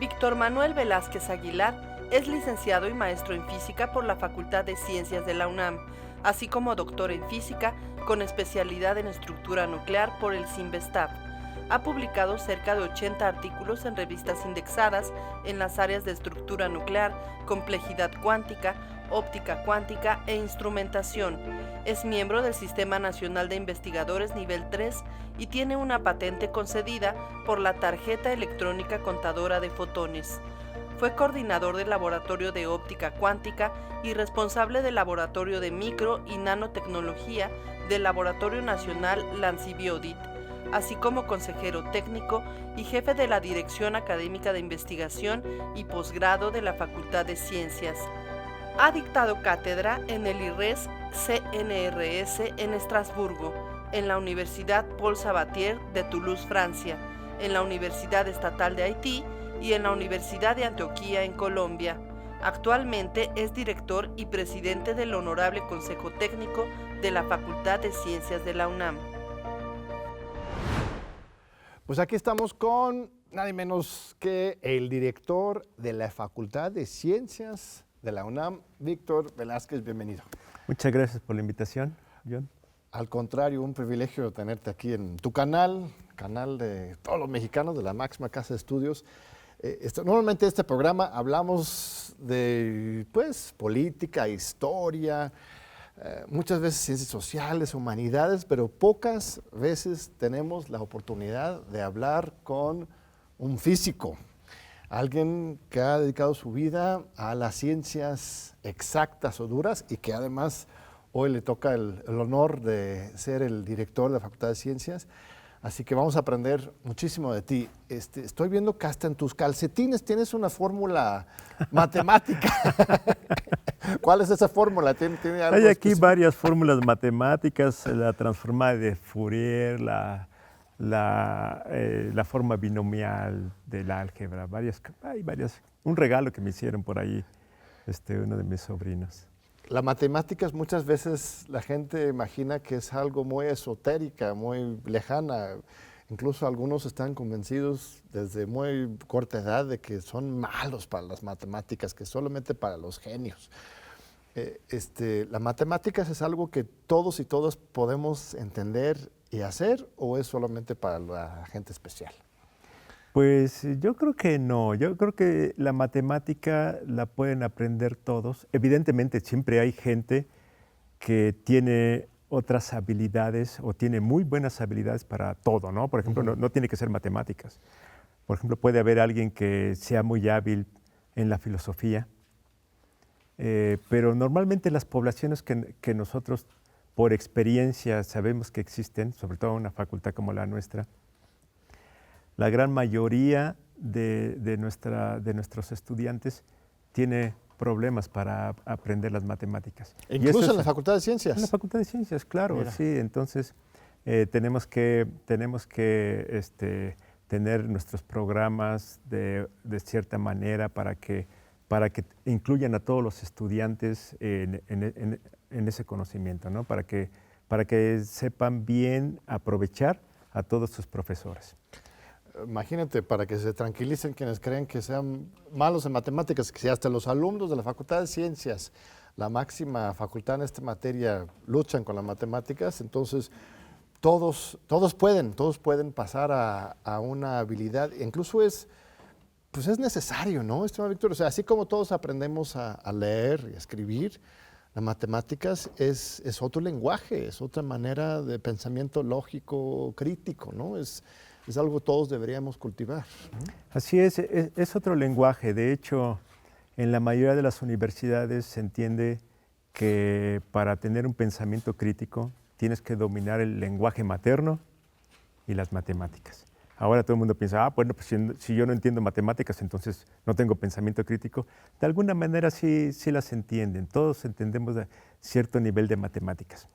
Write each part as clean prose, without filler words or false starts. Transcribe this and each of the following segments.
Víctor Manuel Velázquez Aguilar es licenciado y maestro en física por la Facultad de Ciencias de la UNAM, así como doctor en física con especialidad en estructura nuclear por el CINVESTAB. Ha publicado cerca de 80 artículos en revistas indexadas en las áreas de estructura nuclear, complejidad cuántica, óptica cuántica e instrumentación. Es miembro del Sistema Nacional de Investigadores Nivel 3 y tiene una patente concedida por la Tarjeta Electrónica Contadora de Fotones. Fue coordinador del Laboratorio de Óptica Cuántica y responsable del Laboratorio de Micro y Nanotecnología del Laboratorio Nacional Lancibiodit, así como consejero técnico y jefe de la Dirección Académica de Investigación y Posgrado de la Facultad de Ciencias. Ha dictado cátedra en el IRES CNRS en Estrasburgo, en la Universidad Paul Sabatier de Toulouse, Francia, en la Universidad Estatal de Haití y en la Universidad de Antioquia en Colombia. Actualmente es director y presidente del Honorable Consejo Técnico de la Facultad de Ciencias de la UNAM. Pues aquí estamos con nadie menos que el director de la Facultad de Ciencias de la UNAM, Víctor Velázquez. Bienvenido. Muchas gracias por la invitación, John. Al contrario, un privilegio tenerte aquí en tu canal de todos los mexicanos, de la máxima casa de estudios. Normalmente en este programa hablamos de política, historia, muchas veces ciencias sociales, humanidades, pero pocas veces tenemos la oportunidad de hablar con un físico, alguien que ha dedicado su vida a las ciencias exactas o duras y que además hoy le toca el honor de ser el director de la Facultad de Ciencias. Así que vamos a aprender muchísimo de ti. Estoy viendo que hasta en tus calcetines tienes una fórmula matemática. ¿Cuál es esa fórmula? ¿Tiene algo Hay aquí específico? varias fórmulas matemáticas, la transformada de Fourier, la forma binomial del álgebra, hay varias. Un regalo que me hicieron por ahí uno de mis sobrinos. La matemática muchas veces la gente imagina que es algo muy esotérica, muy lejana. Incluso algunos están convencidos desde muy corta edad de que son malos para las matemáticas, que solamente para los genios. ¿La matemáticas es algo que todos y todas podemos entender y hacer o es solamente para la gente especial? Pues yo creo que no, yo creo que la matemática la pueden aprender todos. Evidentemente siempre hay gente que tiene otras habilidades o tiene muy buenas habilidades para todo, ¿no? Por ejemplo, no tiene que ser matemáticas. Por ejemplo, puede haber alguien que sea muy hábil en la filosofía, pero normalmente las poblaciones que nosotros por experiencia sabemos que existen, sobre todo en una facultad como la nuestra, la gran mayoría de nuestros estudiantes tiene problemas para aprender las matemáticas. Incluso en la Facultad de Ciencias. En la Facultad de Ciencias, claro, Mira. sí. Entonces, tenemos que tener nuestros programas de cierta manera para que incluyan a todos los estudiantes en ese conocimiento, ¿no? Para que sepan bien aprovechar a todos sus profesores. Imagínate, para que se tranquilicen quienes creen que sean malos en matemáticas, que si hasta los alumnos de la Facultad de Ciencias, la máxima facultad en esta materia, luchan con las matemáticas, entonces todos pueden pasar a una habilidad, incluso es necesario, ¿no, estimado Víctor? O sea, así como todos aprendemos a leer y a escribir, las matemáticas es otro lenguaje, es otra manera de pensamiento lógico, crítico, ¿no? Es algo que todos deberíamos cultivar, ¿no? Así es otro lenguaje. De hecho, en la mayoría de las universidades se entiende que para tener un pensamiento crítico tienes que dominar el lenguaje materno y las matemáticas. Ahora todo el mundo piensa, bueno, pues si yo no entiendo matemáticas, entonces no tengo pensamiento crítico. De alguna manera sí las entienden, todos entendemos a cierto nivel de matemáticas.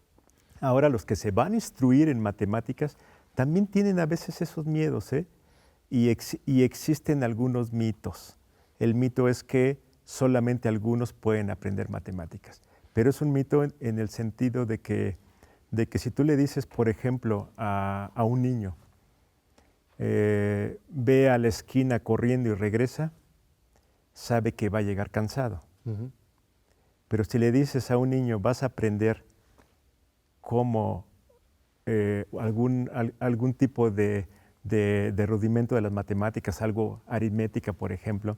Ahora los que se van a instruir en matemáticas también tienen a veces esos miedos, y existen algunos mitos. El mito es que solamente algunos pueden aprender matemáticas, pero es un mito en el sentido de que si tú le dices, por ejemplo, a un niño, ve a la esquina corriendo y regresa, sabe que va a llegar cansado. Ujú. Pero si le dices a un niño, vas a aprender cómo algún tipo de rudimento de las matemáticas, algo aritmética, por ejemplo,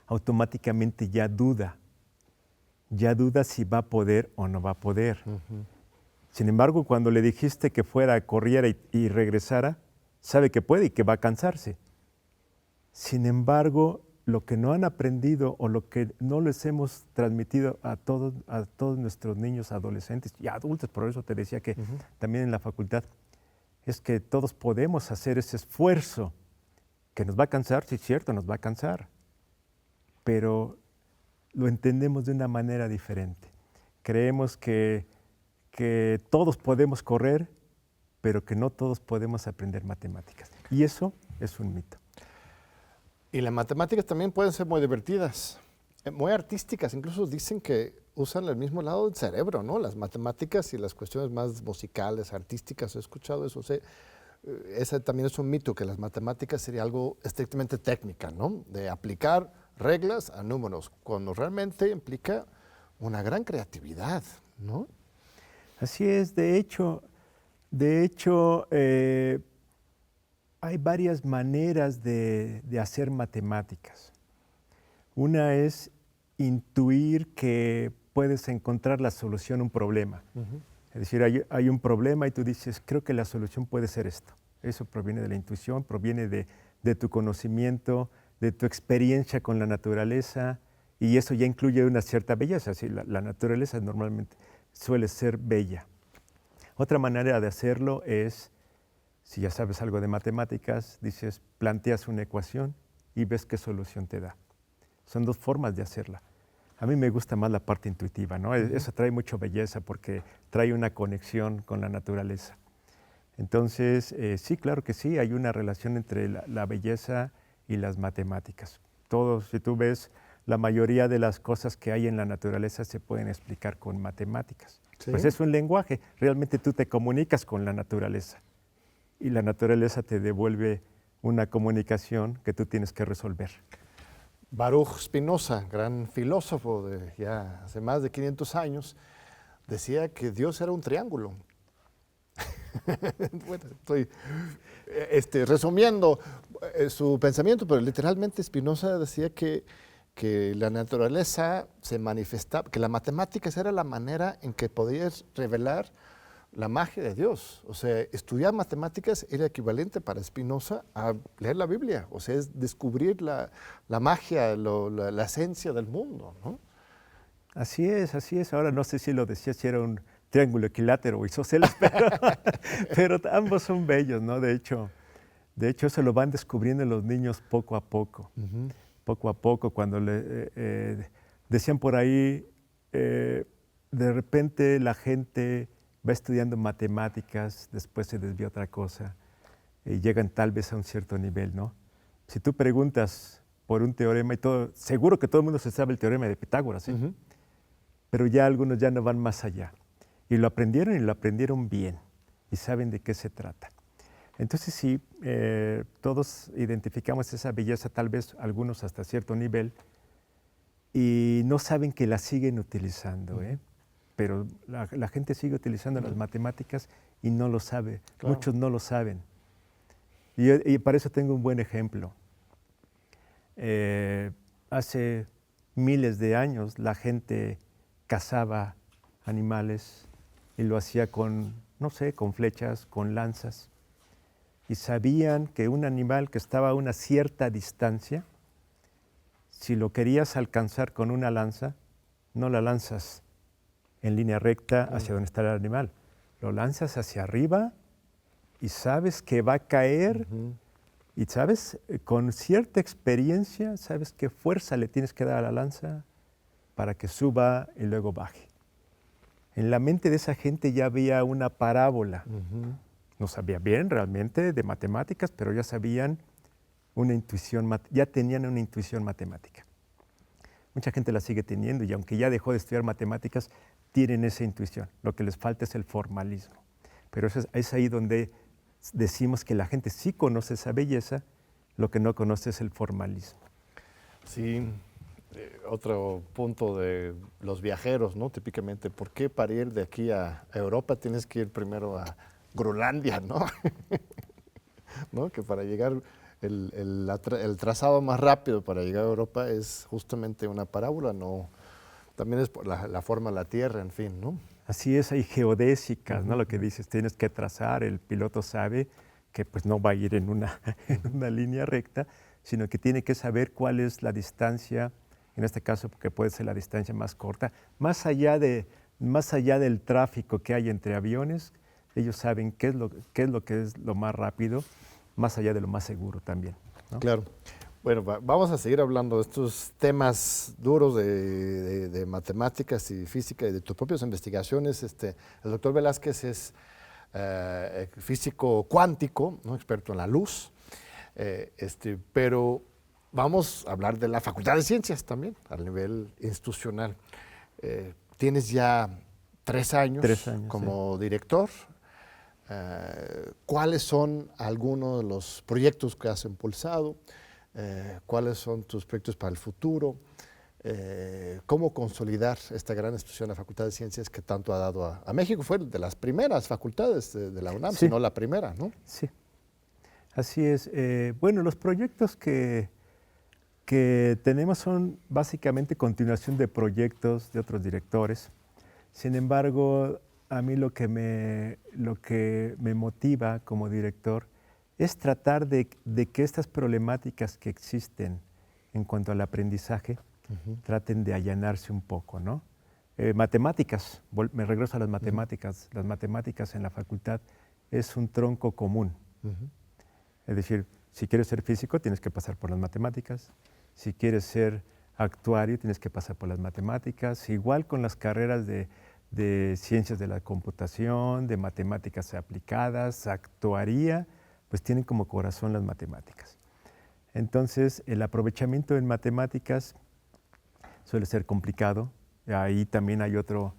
automáticamente ya duda si va a poder o no va a poder. Ujú. Sin embargo, cuando le dijiste que fuera, corriera y regresara, sabe que puede y que va a cansarse. Sin embargo, lo que no han aprendido o lo que no les hemos transmitido a todos nuestros niños, adolescentes y adultos, por eso te decía que Ujú. también en la facultad, es que todos podemos hacer ese esfuerzo, que nos va a cansar, sí es cierto, nos va a cansar, pero lo entendemos de una manera diferente. Creemos que todos podemos correr, pero que no todos podemos aprender matemáticas. Y eso es un mito. Y las matemáticas también pueden ser muy divertidas, muy artísticas. Incluso dicen que usan el mismo lado del cerebro, ¿no? Las matemáticas y las cuestiones más musicales, artísticas. He escuchado eso. O sea, ese también es un mito, que las matemáticas sería algo estrictamente técnica, ¿no? De aplicar reglas a números, cuando realmente implica una gran creatividad, ¿no? Así es. De hecho, hay varias maneras de hacer matemáticas. Una es intuir que puedes encontrar la solución a un problema. Ujú. Es decir, hay un problema y tú dices, creo que la solución puede ser esto. Eso proviene de la intuición, proviene de tu conocimiento, de tu experiencia con la naturaleza, y eso ya incluye una cierta belleza. ¿Sí? La naturaleza normalmente suele ser bella. Otra manera de hacerlo es, si ya sabes algo de matemáticas, dices, planteas una ecuación y ves qué solución te da. Son dos formas de hacerla. A mí me gusta más la parte intuitiva, ¿no? Eso trae mucha belleza porque trae una conexión con la naturaleza. Entonces, sí, claro que sí, hay una relación entre la belleza y las matemáticas. Si tú ves, la mayoría de las cosas que hay en la naturaleza se pueden explicar con matemáticas. Sí. Pues es un lenguaje, realmente tú te comunicas con la naturaleza y la naturaleza te devuelve una comunicación que tú tienes que resolver. Baruch Spinoza, gran filósofo de ya hace más de 500 años, decía que Dios era un triángulo. Bueno, estoy resumiendo su pensamiento, pero literalmente Spinoza decía que la naturaleza se manifestaba, que la matemáticas era la manera en que podías revelar la magia de Dios. O sea, estudiar matemáticas era equivalente para Spinoza a leer la Biblia. O sea, es descubrir la magia, la esencia del mundo, ¿no? Así es, así es. Ahora no sé si lo decía, si era un triángulo equilátero o isósceles, pero ambos son bellos, ¿no? De hecho, se lo van descubriendo los niños poco a poco. Uh-huh. Poco a poco, cuando decían por ahí, de repente la gente va estudiando matemáticas, después se desvía a otra cosa y llegan tal vez a un cierto nivel, ¿no? Si tú preguntas por un teorema y todo, seguro que todo el mundo se sabe el teorema de Pitágoras, ¿sí? Uh-huh. Pero ya algunos ya no van más allá. Y lo aprendieron bien y saben de qué se trata. Entonces sí, todos identificamos esa belleza, tal vez algunos hasta cierto nivel, y no saben que la siguen utilizando, ¿eh? Pero la gente sigue utilizando las matemáticas y no lo sabe. Claro. Muchos no lo saben. Y para eso tengo un buen ejemplo. Hace miles de años la gente cazaba animales y lo hacía con, no sé, con flechas, con lanzas. Y sabían que un animal que estaba a una cierta distancia, si lo querías alcanzar con una lanza, no la lanzas en línea recta hacia donde está el animal. Lo lanzas hacia arriba y sabes que va a caer. Uh-huh. Y sabes, con cierta experiencia, sabes qué fuerza le tienes que dar a la lanza para que suba y luego baje. En la mente de esa gente ya había una parábola. Uh-huh. No sabía bien realmente de matemáticas, pero ya sabían una intuición, ya tenían una intuición matemática. Mucha gente la sigue teniendo y aunque ya dejó de estudiar matemáticas, tienen esa intuición. Lo que les falta es el formalismo. Pero es ahí donde decimos que la gente sí conoce esa belleza, lo que no conoce es el formalismo. Sí, otro punto de los viajeros, ¿no? Típicamente, ¿por qué para ir de aquí a Europa tienes que ir primero a Groenlandia, ¿no? ¿No? Que para llegar, el trazado más rápido para llegar a Europa es justamente una parábola, ¿no? También es por la forma de la Tierra, en fin, ¿no? Así es, hay geodésicas, ¿no? Lo que dices, tienes que trazar, el piloto sabe que pues no va a ir en una, en una línea recta, sino que tiene que saber cuál es la distancia, en este caso que puede ser la distancia más corta, más allá del tráfico que hay entre aviones, ellos saben qué es lo que es lo más rápido, más allá de lo más seguro también, ¿no? Claro. Bueno, vamos a seguir hablando de estos temas duros de matemáticas y física y de tus propias investigaciones. El doctor Velázquez es físico cuántico, ¿no? Experto en la luz, pero vamos a hablar de la Facultad de Ciencias también, a nivel institucional. Tienes ya 3 años, 3 años como director. ¿Cuáles son algunos de los proyectos que has impulsado? ¿Cuáles son tus proyectos para el futuro? ¿Cómo consolidar esta gran institución, la Facultad de Ciencias, que tanto ha dado a México? Fue de las primeras facultades de la UNAM, Sí. si no la primera, ¿no? Sí, así es. Bueno, los proyectos que tenemos son básicamente continuación de proyectos de otros directores. Sin embargo, a mí lo que me motiva como director es tratar de que estas problemáticas que existen en cuanto al aprendizaje traten de allanarse un poco, ¿no? Matemáticas, me regreso a las matemáticas. Las matemáticas en la facultad es un tronco común. Es decir, si quieres ser físico, tienes que pasar por las matemáticas. Si quieres ser actuario, tienes que pasar por las matemáticas. Igual con las carreras de ciencias de la computación, de matemáticas aplicadas, actuaría, pues tienen como corazón las matemáticas. Entonces, el aprovechamiento en matemáticas suele ser complicado. Ahí también hay otro,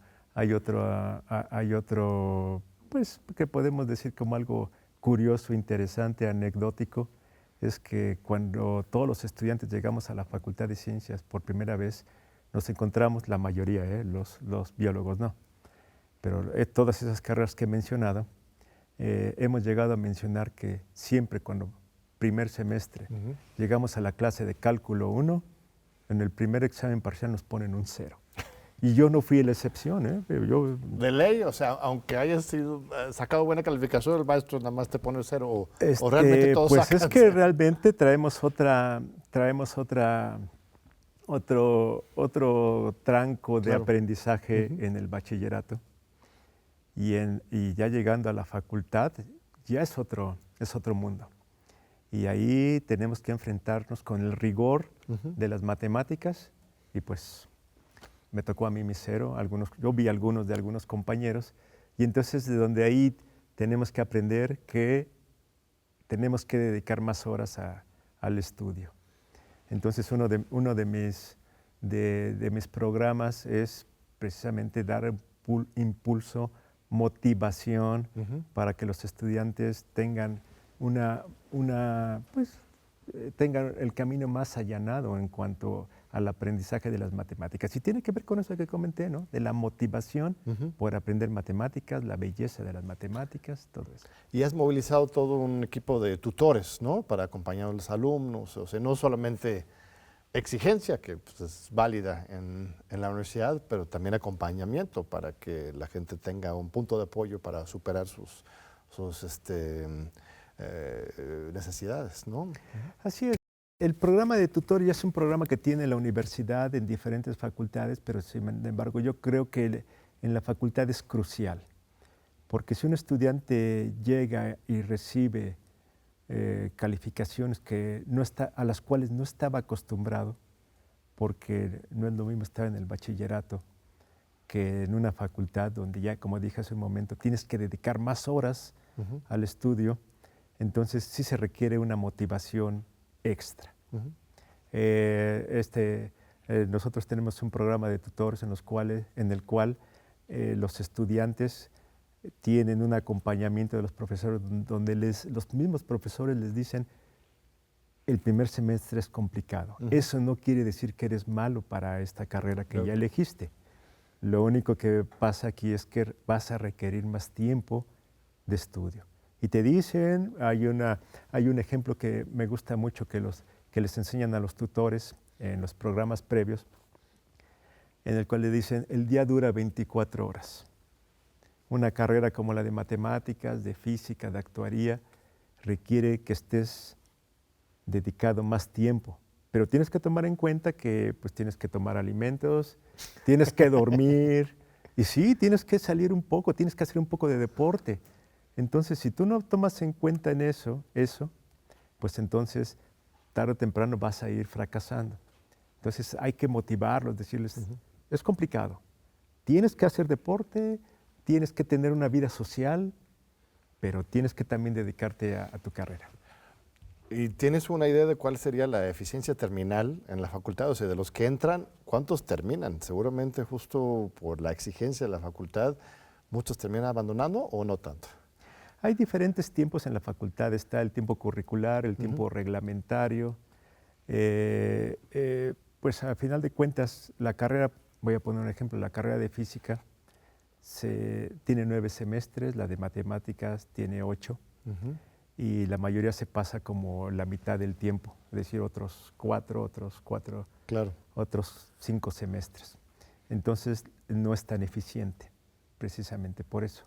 pues, que podemos decir como algo curioso, interesante, anecdótico, es que cuando todos los estudiantes llegamos a la Facultad de Ciencias por primera vez, nos encontramos, la mayoría, los biólogos no, pero todas esas carreras que he mencionado, hemos llegado a mencionar que siempre cuando primer semestre llegamos a la clase de cálculo 1, en el primer examen parcial nos ponen un 0. Y yo no fui la excepción, De ley, o sea, aunque hayas sacado buena calificación, el maestro nada más te pone el 0 o realmente todos pues sacan es que 0. realmente traemos otro tranco de Claro. aprendizaje en el bachillerato. Y ya llegando a la facultad, ya es otro mundo. Y ahí tenemos que enfrentarnos con el rigor de las matemáticas y pues me tocó a mí mi 0, yo vi algunos de algunos compañeros y entonces de donde ahí tenemos que aprender que tenemos que dedicar más horas al estudio. Entonces uno de mis programas es precisamente dar impulso, motivación para que los estudiantes tengan tengan el camino más allanado en cuanto al aprendizaje de las matemáticas. Y tiene que ver con eso que comenté, ¿no? De la motivación por aprender matemáticas, la belleza de las matemáticas, todo eso. Y has movilizado todo un equipo de tutores, ¿no? Para acompañar a los alumnos, o sea, no solamente exigencia, que pues, es válida en la universidad, pero también acompañamiento para que la gente tenga un punto de apoyo para superar sus necesidades, ¿no? Así es. El programa de tutor ya es un programa que tiene la universidad en diferentes facultades, pero sin embargo yo creo que en la facultad es crucial, porque si un estudiante llega y recibe calificaciones a las cuales no estaba acostumbrado, porque no es lo mismo estar en el bachillerato que en una facultad donde ya, como dije hace un momento, tienes que dedicar más horas al estudio, entonces sí se requiere una motivación extra. Nosotros tenemos un programa de tutores en el cual los estudiantes tienen un acompañamiento de los profesores donde los mismos profesores les dicen, el primer semestre es complicado. Eso no quiere decir que eres malo para esta carrera que ya elegiste. Lo único que pasa aquí es que vas a requerir más tiempo de estudio. Y te dicen, hay un ejemplo que me gusta mucho que les enseñan a los tutores en los programas previos, en el cual le dicen, el día dura 24 horas. Una carrera como la de matemáticas, de física, de actuaría, requiere que estés dedicado más tiempo. Pero tienes que tomar en cuenta que pues, tienes que tomar alimentos, tienes que dormir, y sí, tienes que salir un poco, tienes que hacer un poco de deporte. Entonces, si tú no tomas en cuenta en eso, pues entonces, tarde o temprano vas a ir fracasando. Entonces, hay que motivarlos, decirles, es complicado. Tienes que hacer deporte, tienes que tener una vida social, pero tienes que también dedicarte a tu carrera. ¿Y tienes una idea de cuál sería la eficiencia terminal en la facultad? O sea, de los que entran, ¿cuántos terminan? Seguramente justo por la exigencia de la facultad, ¿muchos terminan abandonando o no tanto? Hay diferentes tiempos en la facultad. Está el tiempo curricular, el tiempo reglamentario. Pues a final de cuentas, la carrera, voy a poner un ejemplo, la carrera de física tiene 9 semestres, la de matemáticas tiene 8. Y la mayoría se pasa como la mitad del tiempo, es decir, otros 4, Claro. otros 5 semestres. Entonces no es tan eficiente, precisamente por eso.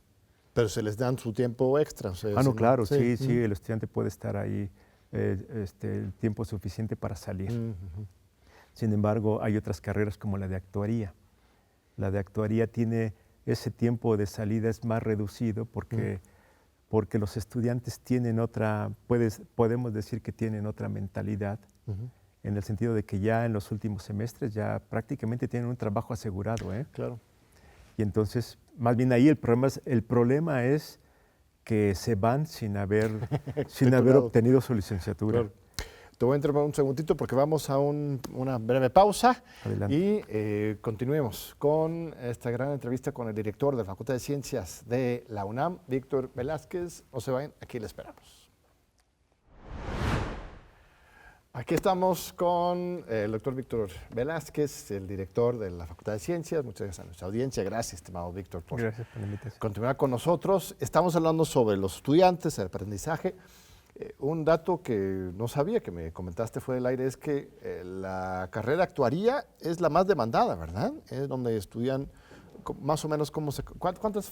Pero se les dan su tiempo extra. O sea, No, claro, sí, el estudiante puede estar ahí el tiempo suficiente para salir. Sin embargo, hay otras carreras como la de actuaría. La de actuaría tiene ese tiempo de salida es más reducido porque los estudiantes tienen podemos decir que tienen otra mentalidad, en el sentido de que ya en los últimos semestres ya prácticamente tienen un trabajo asegurado. Claro. Y entonces, más bien ahí el problema es que se van sin haber obtenido su licenciatura. Claro. Te voy a interrumpir un segundito porque vamos a una breve pausa. Adelante. Y continuemos con esta gran entrevista con el director de la Facultad de Ciencias de la UNAM, Víctor Velázquez. No se vayan, aquí le esperamos. Aquí estamos con el doctor Víctor Velázquez, el director de la Facultad de Ciencias. Muchas gracias a nuestra audiencia. Gracias, estimado Víctor, por Gracias por la invitación. continuar con nosotros. Estamos hablando sobre los estudiantes, el aprendizaje. Un dato que no sabía, que me comentaste fuera del aire, es que la carrera de actuaría es la más demandada, ¿verdad? Es donde estudian más o menos ¿cuántas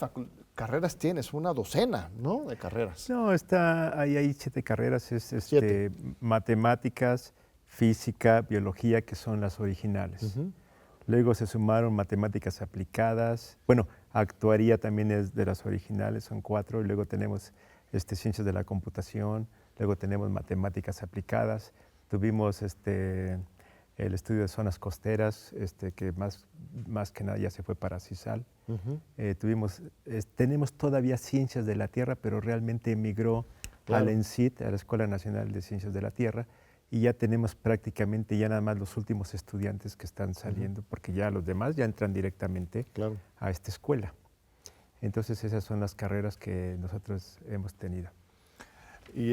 carreras tienes? Una docena, ¿no? De carreras. No, hay 7 carreras, es 7. matemáticas, física, biología, que son las originales. Luego se sumaron matemáticas aplicadas, bueno, actuaría también es de las originales, son 4, y luego tenemos ciencias de la computación, luego tenemos matemáticas aplicadas, tuvimos el estudio de zonas costeras, que más que nada ya se fue para CISAL. Tenemos todavía ciencias de la Tierra, pero realmente emigró a la ENCIT, a la Escuela Nacional de Ciencias de la Tierra, y ya tenemos prácticamente ya nada más los últimos estudiantes que están saliendo, porque ya los demás ya entran directamente a esta escuela. Entonces esas son las carreras que nosotros hemos tenido. Y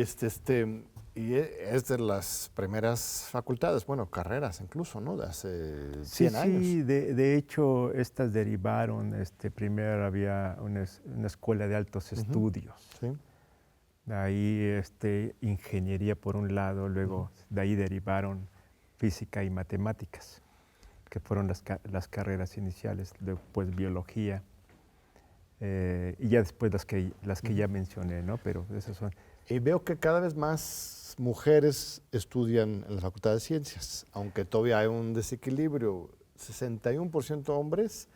y es de las primeras facultades, bueno, carreras incluso, ¿no? De hace 100 años. Sí, de hecho estas derivaron, primero había una escuela de altos estudios. Sí. Ahí ingeniería por un lado, luego de ahí derivaron física y matemáticas, que fueron las carreras iniciales, después biología. Y ya después las que ya mencioné, ¿no? Pero esas son. Y veo que cada vez más mujeres estudian en la Facultad de Ciencias, aunque todavía hay un desequilibrio, 61% hombres,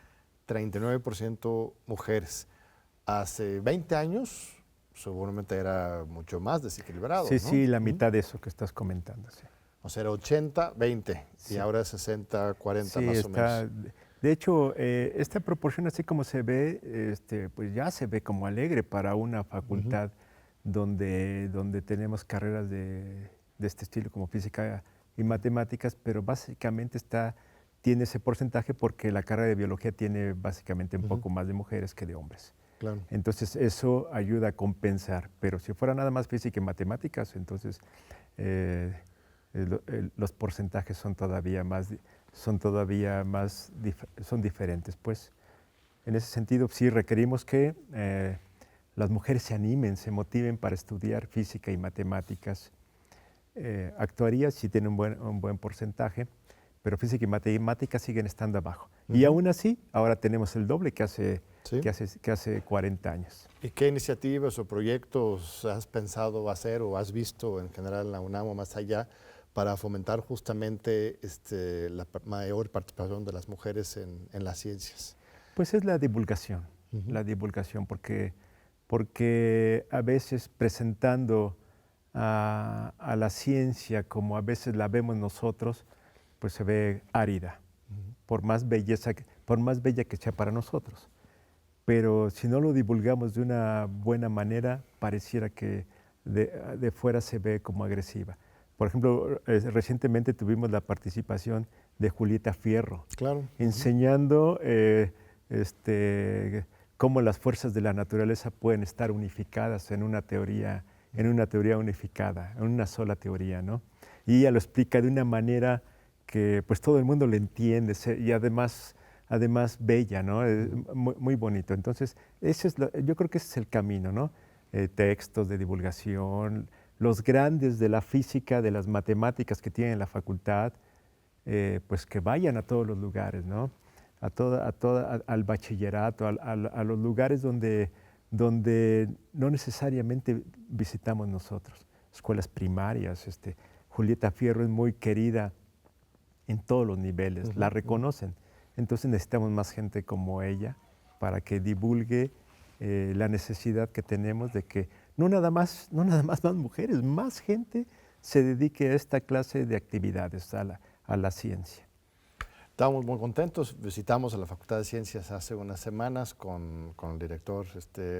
39% mujeres. Hace 20 años seguramente era mucho más desequilibrado, Sí, ¿no? sí, la mitad de eso que estás comentando, sí. O sea, era 80-20 Sí. y ahora es 60-40 Sí, más o menos. de hecho, esta proporción así como se ve, pues ya se ve como alegre para una facultad donde tenemos carreras de este estilo como física y matemáticas, pero básicamente tiene ese porcentaje porque la carrera de biología tiene básicamente un poco más de mujeres que de hombres. Claro. Entonces eso ayuda a compensar, pero si fuera nada más física y matemáticas, entonces los porcentajes son diferentes. Pues en ese sentido sí requerimos que las mujeres se animen, se motiven para estudiar física y matemáticas. Actuaría si tiene un buen porcentaje, pero física y matemáticas siguen estando abajo. Y aún así, ahora tenemos el doble que hace, Sí. que hace 40 años. ¿Y qué iniciativas o proyectos has pensado hacer o has visto en general en la UNAM o más allá para fomentar justamente la mayor participación de las mujeres en las ciencias? Pues es la divulgación, porque a veces presentando a la ciencia como a veces la vemos nosotros, pues se ve árida, por más bella que sea para nosotros. Pero si no lo divulgamos de una buena manera, pareciera que de fuera se ve como agresiva. Por ejemplo, recientemente tuvimos la participación de Julieta Fierro, Claro. enseñando cómo las fuerzas de la naturaleza pueden estar unificadas en una teoría unificada, en una sola teoría, ¿no? Y ella lo explica de una manera que pues todo el mundo le entiende y además bella, ¿no? Muy, muy bonito. Entonces, yo creo que ese es el camino, ¿no? Textos de divulgación, los grandes de la física, de las matemáticas que tienen la facultad, pues que vayan a todos los lugares, ¿no? Al bachillerato, a los lugares donde no necesariamente visitamos nosotros, escuelas primarias. Julieta Fierro es muy querida en todos los niveles, la reconocen. Entonces necesitamos más gente como ella para que divulgue la necesidad que tenemos de que no nada más mujeres, más gente se dedique a esta clase de actividades, a la ciencia. Estamos muy contentos. Visitamos a la Facultad de Ciencias hace unas semanas con el director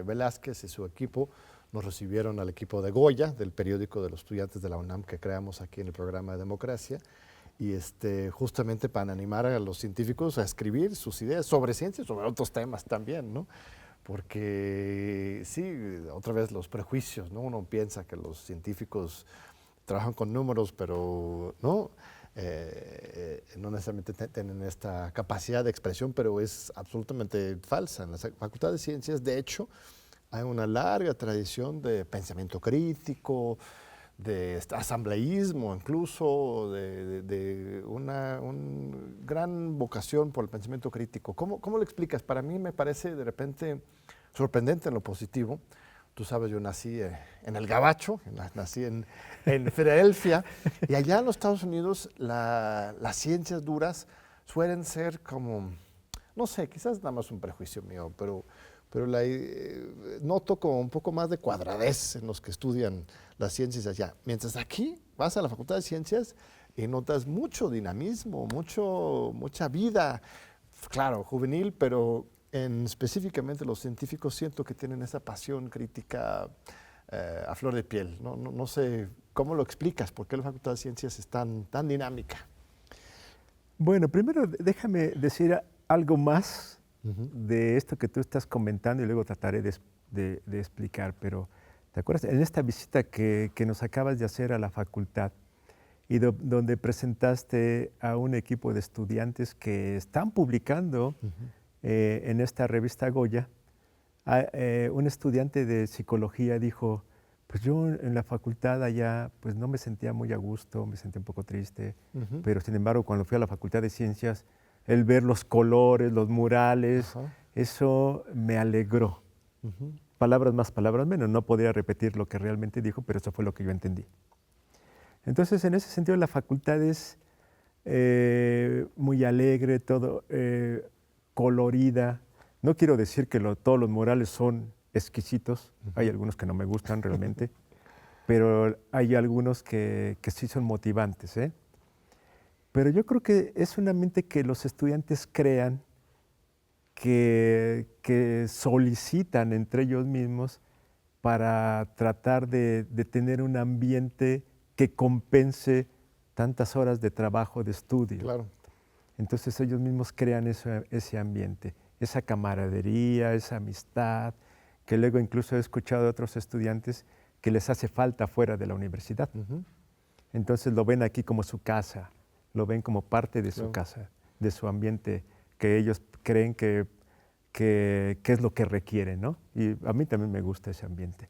Velázquez y su equipo. Nos recibieron al equipo de Goya, del periódico de los estudiantes de la UNAM que creamos aquí en el programa de Democracia. Y justamente para animar a los científicos a escribir sus ideas sobre ciencia y sobre otros temas también, ¿no? Porque sí, otra vez los prejuicios, ¿no? Uno piensa que los científicos trabajan con números, pero no. No necesariamente tienen esta capacidad de expresión, pero es absolutamente falsa. En la Facultad de Ciencias, de hecho, hay una larga tradición de pensamiento crítico, de asambleísmo incluso, de una gran vocación por el pensamiento crítico. ¿Cómo lo explicas? Para mí me parece de repente sorprendente en lo positivo. Tú sabes, yo nací en el Gabacho, nací en Filadelfia, y allá en los Estados Unidos las ciencias duras suelen ser como, no sé, quizás nada más un prejuicio mío, pero noto como un poco más de cuadradez en los que estudian las ciencias allá. Mientras aquí vas a la Facultad de Ciencias y notas mucho dinamismo, mucha vida, claro, juvenil, pero específicamente los científicos siento que tienen esa pasión crítica a flor de piel. No sé cómo lo explicas, por qué la Facultad de Ciencias es tan dinámica. Bueno, primero déjame decir algo más de esto que tú estás comentando y luego trataré de explicar. Pero, ¿te acuerdas? En esta visita que nos acabas de hacer a la facultad y donde presentaste a un equipo de estudiantes que están publicando en esta revista Goya, un estudiante de psicología dijo, pues yo en la facultad allá pues no me sentía muy a gusto, me sentía un poco triste, pero sin embargo cuando fui a la Facultad de Ciencias, el ver los colores, los murales, eso me alegró. Palabras más, palabras menos, no podría repetir lo que realmente dijo, pero eso fue lo que yo entendí. Entonces, en ese sentido, la facultad es muy alegre, todo colorida. No quiero decir que todos los murales son exquisitos, hay algunos que no me gustan realmente, pero hay algunos que sí son motivantes, ¿eh? Pero yo creo que es un ambiente que los estudiantes crean, que solicitan entre ellos mismos para tratar de tener un ambiente que compense tantas horas de trabajo, de estudio. Claro. Entonces ellos mismos crean ese ambiente, esa camaradería, esa amistad, que luego incluso he escuchado de otros estudiantes que les hace falta fuera de la universidad. Entonces lo ven aquí como su casa, lo ven como parte de su casa, de su ambiente, que ellos creen que es lo que requieren, ¿no? Y a mí también me gusta ese ambiente.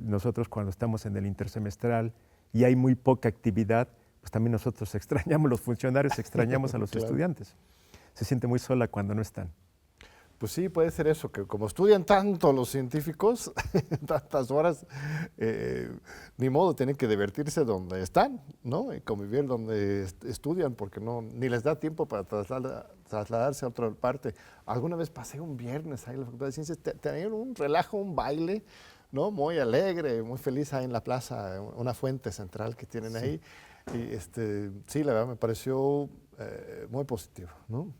Nosotros cuando estamos en el intersemestral y hay muy poca actividad, pues también nosotros extrañamos, los funcionarios extrañamos a los estudiantes. Se siente muy sola cuando no están. Pues sí, puede ser eso, que como estudian tanto los científicos, tantas horas, ni modo, tienen que divertirse donde están, ¿no? Y convivir donde estudian, porque ni les da tiempo para trasladarse a otra parte. Alguna vez pasé un viernes ahí en la Facultad de Ciencias, tenían un relajo, un baile, ¿no? Muy alegre, muy feliz ahí en la plaza, una fuente central que tienen ahí. Y sí, la verdad me pareció muy positivo, ¿no?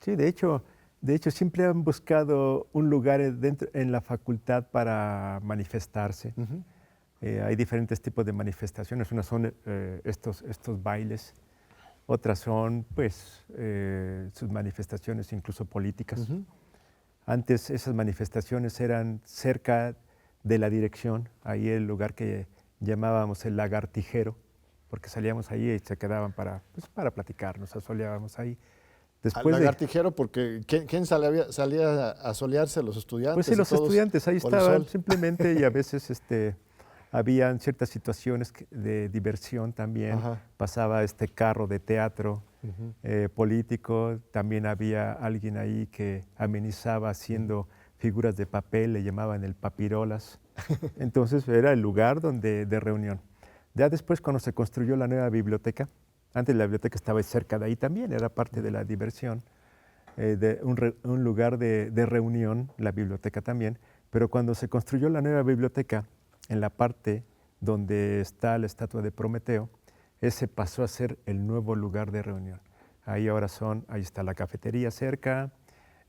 Sí, de hecho siempre han buscado un lugar en la facultad para manifestarse. Hay diferentes tipos de manifestaciones. Unas son estos bailes, otras son pues sus manifestaciones incluso políticas. Antes esas manifestaciones eran cerca de la dirección, ahí el lugar que llamábamos el lagartijero, porque salíamos ahí y se quedaban para platicar, nos asoleábamos ahí. Al lagartijero, porque ¿quién salía a solearse? ¿Los estudiantes? Pues sí, los estudiantes ahí estaban simplemente, y a veces habían ciertas situaciones de diversión también. Pasaba este carro de teatro político, también había alguien ahí que amenizaba haciendo figuras de papel, le llamaban el papirolas. Entonces era el lugar de reunión. Ya después, cuando se construyó la nueva biblioteca, antes la biblioteca estaba cerca de ahí también, era parte de la diversión, de un lugar de reunión, la biblioteca también, pero cuando se construyó la nueva biblioteca, en la parte donde está la estatua de Prometeo, ese pasó a ser el nuevo lugar de reunión. Ahí está la cafetería cerca,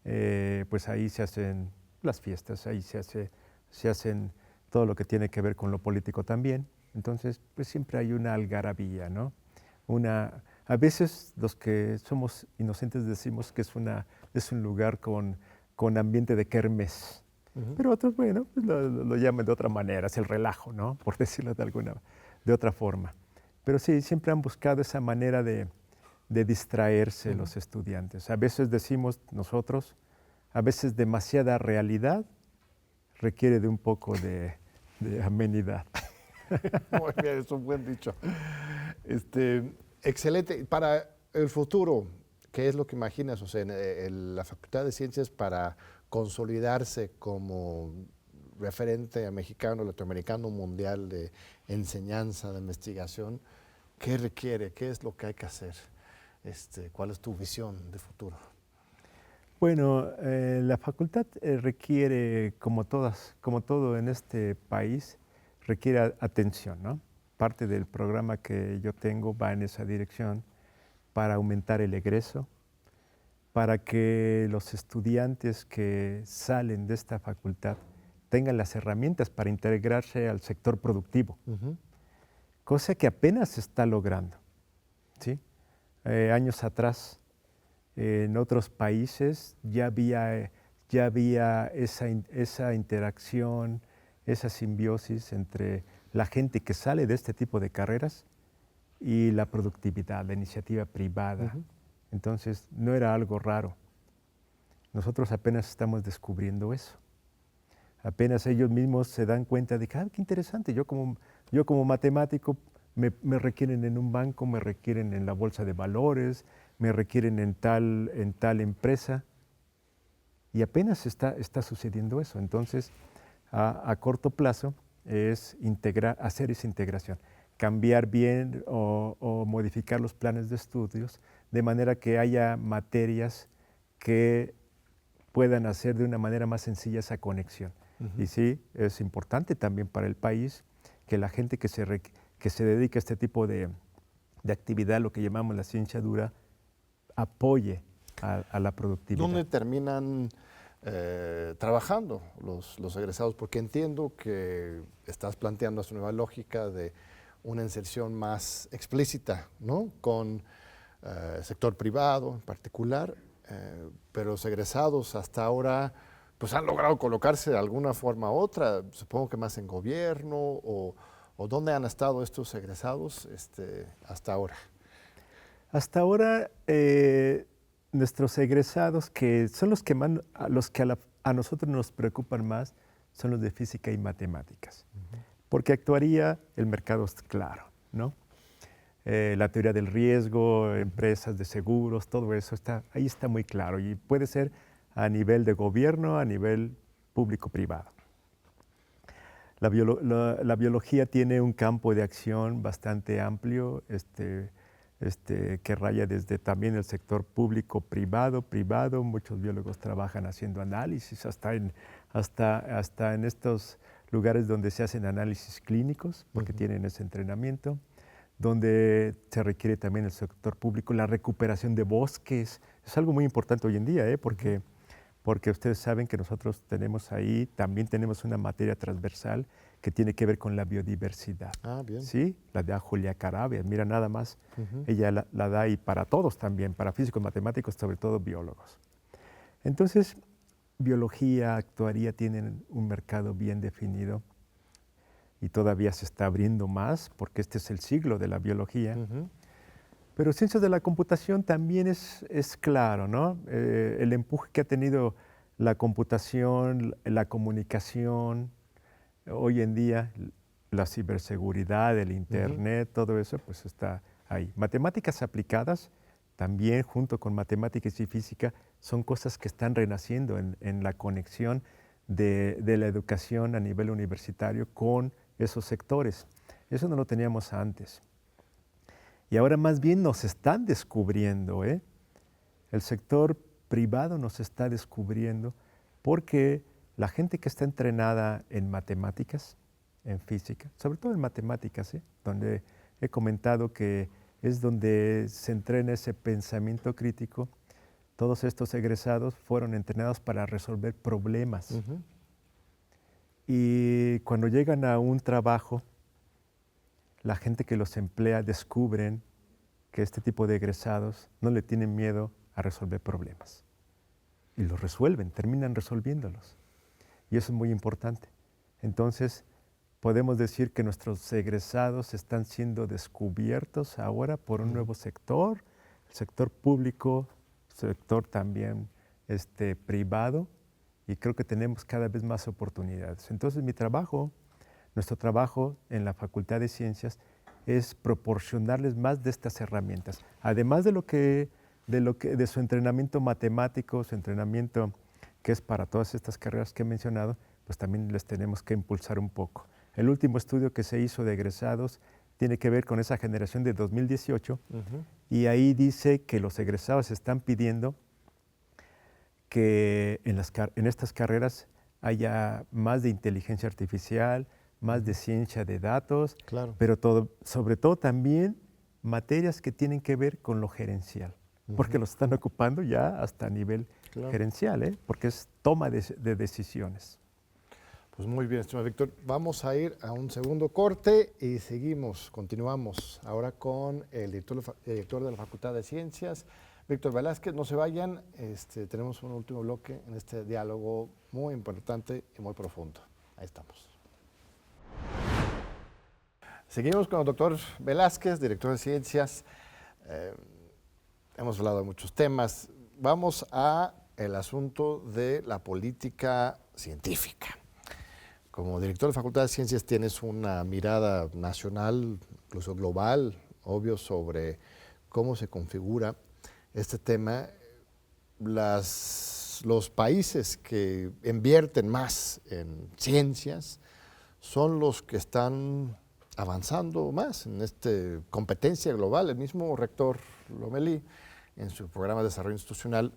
pues ahí se hacen las fiestas, ahí se hacen todo lo que tiene que ver con lo político también. Entonces, pues siempre hay una algarabía, ¿no? A veces los que somos inocentes decimos que es un lugar con ambiente de kermés, pero otros, bueno, pues lo llaman de otra manera, es el relajo, ¿no? Por decirlo de otra forma. Pero sí, siempre han buscado esa manera de distraerse los estudiantes. A veces decimos nosotros, a veces demasiada realidad requiere de un poco de amenidad. Muy bien, es un buen dicho. Excelente. Para el futuro, ¿qué es lo que imaginas? O sea, en la Facultad de Ciencias para consolidarse como referente mexicano, latinoamericano, mundial de enseñanza, de investigación, ¿qué requiere? ¿Qué es lo que hay que hacer? ¿Cuál es tu visión de futuro? Bueno, la facultad requiere, como todo en este país, requiere atención, ¿no? Parte del programa que yo tengo va en esa dirección para aumentar el egreso, para que los estudiantes que salen de esta facultad tengan las herramientas para integrarse al sector productivo, cosa que apenas se está logrando, ¿sí? Años atrás, en otros países ya había esa interacción, esa simbiosis entre la gente que sale de este tipo de carreras y la productividad, la iniciativa privada. Entonces, no era algo raro. Nosotros apenas estamos descubriendo eso. Apenas ellos mismos se dan cuenta de que, qué interesante, yo como matemático me requieren en un banco, me requieren en la bolsa de valores, me requieren en tal empresa. Y apenas está sucediendo eso. Entonces, a corto plazo es hacer esa integración, cambiar bien o modificar los planes de estudios de manera que haya materias que puedan hacer de una manera más sencilla esa conexión. Y sí, es importante también para el país que la gente que se dedica a este tipo de actividad, lo que llamamos la ciencia dura, apoye a la productividad. ¿Dónde terminan trabajando los egresados? Porque entiendo que estás planteando esta nueva lógica de una inserción más explícita, ¿no? Con el sector privado en particular, pero los egresados hasta ahora pues han logrado colocarse de alguna forma u otra, supongo que más en gobierno, o dónde han estado estos egresados hasta ahora. Hasta ahora, nuestros egresados, que son los que, a nosotros nos preocupan más, son los de física y matemáticas, porque actuaría el mercado claro, ¿no? La teoría del riesgo, empresas de seguros, todo eso ahí está muy claro y puede ser a nivel de gobierno, a nivel público-privado. La biología tiene un campo de acción bastante amplio, que raya desde también el sector público-privado, muchos biólogos trabajan haciendo análisis, hasta en estos lugares donde se hacen análisis clínicos, porque tienen ese entrenamiento, donde se requiere también el sector público, la recuperación de bosques, es algo muy importante hoy en día, porque ustedes saben que nosotros también tenemos una materia transversal que tiene que ver con la biodiversidad. Ah, bien. Sí, la da Julia Carabia, mira nada más, ella la da y para todos también, para físicos, matemáticos, sobre todo biólogos. Entonces, biología, actuaría tienen un mercado bien definido y todavía se está abriendo más porque este es el siglo de la biología. Pero ciencias de la computación también es claro, ¿no? El empuje que ha tenido la computación, la comunicación, hoy en día la ciberseguridad, el internet, todo eso pues está ahí. Matemáticas aplicadas también junto con matemáticas y física son cosas que están renaciendo en la conexión de la educación a nivel universitario con esos sectores. Eso no lo teníamos antes. Y ahora más bien nos están descubriendo, El sector privado nos está descubriendo porque la gente que está entrenada en matemáticas, en física, sobre todo en matemáticas, donde he comentado que es donde se entrena ese pensamiento crítico, todos estos egresados fueron entrenados para resolver problemas. Y cuando llegan a un trabajo, la gente que los emplea descubren que este tipo de egresados no le tienen miedo a resolver problemas. Y los resuelven, terminan resolviéndolos. Y eso es muy importante. Entonces, podemos decir que nuestros egresados están siendo descubiertos ahora por un nuevo sector, el sector público, sector también privado, y creo que tenemos cada vez más oportunidades. Entonces, nuestro trabajo en la Facultad de Ciencias es proporcionarles más de estas herramientas. Además de su entrenamiento matemático, su entrenamiento que es para todas estas carreras que he mencionado, pues también les tenemos que impulsar un poco. El último estudio que se hizo de egresados tiene que ver con esa generación de 2018 y ahí dice que los egresados están pidiendo que en estas carreras haya más de inteligencia artificial, más de ciencia de datos, pero sobre todo también materias que tienen que ver con lo gerencial, porque los están ocupando ya hasta a nivel gerencial, porque es toma de decisiones. Pues muy bien, estimado Víctor. Vamos a ir a un segundo corte y continuamos ahora con el director de la Facultad de Ciencias, Víctor Velázquez. No se vayan, tenemos un último bloque en este diálogo muy importante y muy profundo. Ahí estamos. Seguimos con el doctor Velázquez, director de Ciencias. Hemos hablado de muchos temas. Vamos al asunto de la política científica. Como director de Facultad de Ciencias tienes una mirada nacional, incluso global, obvio, sobre cómo se configura este tema. Los países que invierten más en ciencias son los que están avanzando más en esta competencia global. El mismo rector Lomelí, en su programa de desarrollo institucional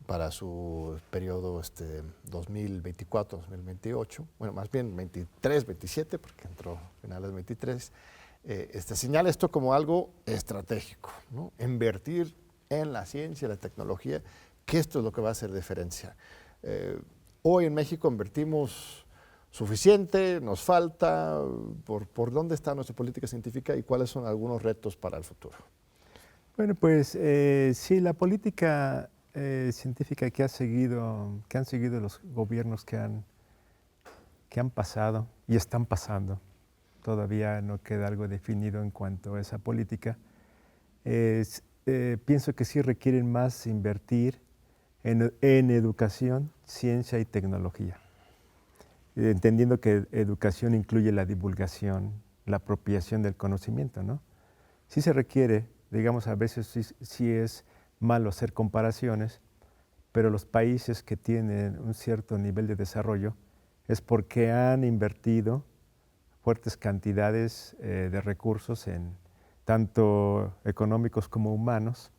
para su periodo 2024-2028, bueno, más bien 23-27, porque entró a finales de 23, señala esto como algo estratégico, ¿no? Invertir en la ciencia, la tecnología, que esto es lo que va a hacer diferencia. Hoy en México invertimos suficiente, nos falta, ¿por dónde está nuestra política científica y cuáles son algunos retos para el futuro? Bueno, pues sí, la política científica que han seguido los gobiernos que han pasado y están pasando. Todavía no queda algo definido en cuanto a esa política. Pienso que sí requieren más invertir en educación, ciencia y tecnología, entendiendo que educación incluye la divulgación, la apropiación del conocimiento, ¿no? Sí se requiere, digamos, a veces sí es malo hacer comparaciones, pero los países que tienen un cierto nivel de desarrollo es porque han invertido fuertes cantidades de recursos, tanto económicos como humanos,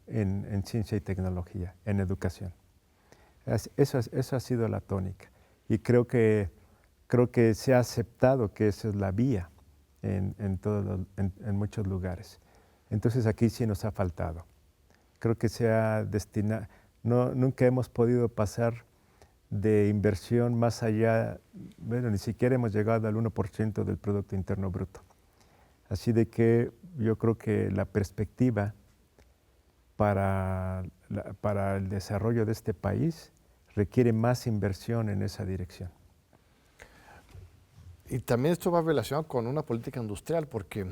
en ciencia y tecnología, en educación. Eso ha sido la tónica. Y creo que se ha aceptado que esa es la vía en muchos lugares. Entonces aquí sí nos ha faltado. Creo que se ha destinado, nunca hemos podido pasar de inversión más allá, bueno, ni siquiera hemos llegado al 1% del Producto Interno Bruto. Así de que yo creo que la perspectiva para el desarrollo de este país requiere más inversión en esa dirección. Y también esto va relacionado con una política industrial, porque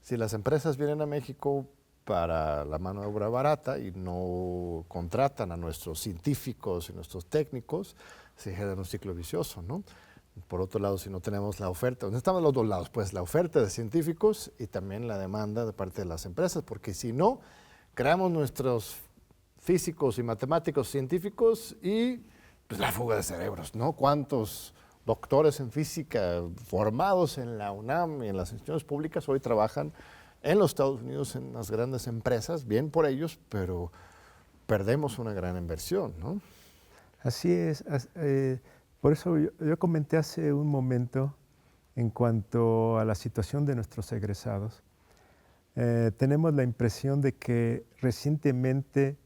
si las empresas vienen a México para la mano de obra barata y no contratan a nuestros científicos y nuestros técnicos, se genera un ciclo vicioso, ¿no? Por otro lado, si no tenemos la oferta, estamos los dos lados, pues la oferta de científicos y también la demanda de parte de las empresas, porque si no, creamos nuestros físicos y matemáticos científicos y pues, la fuga de cerebros, ¿no? ¿Cuántos doctores en física formados en la UNAM y en las instituciones públicas hoy trabajan en los Estados Unidos en las grandes empresas? Bien por ellos, pero perdemos una gran inversión, ¿no? Así es. Por eso yo comenté hace un momento en cuanto a la situación de nuestros egresados. Tenemos la impresión de que recientemente,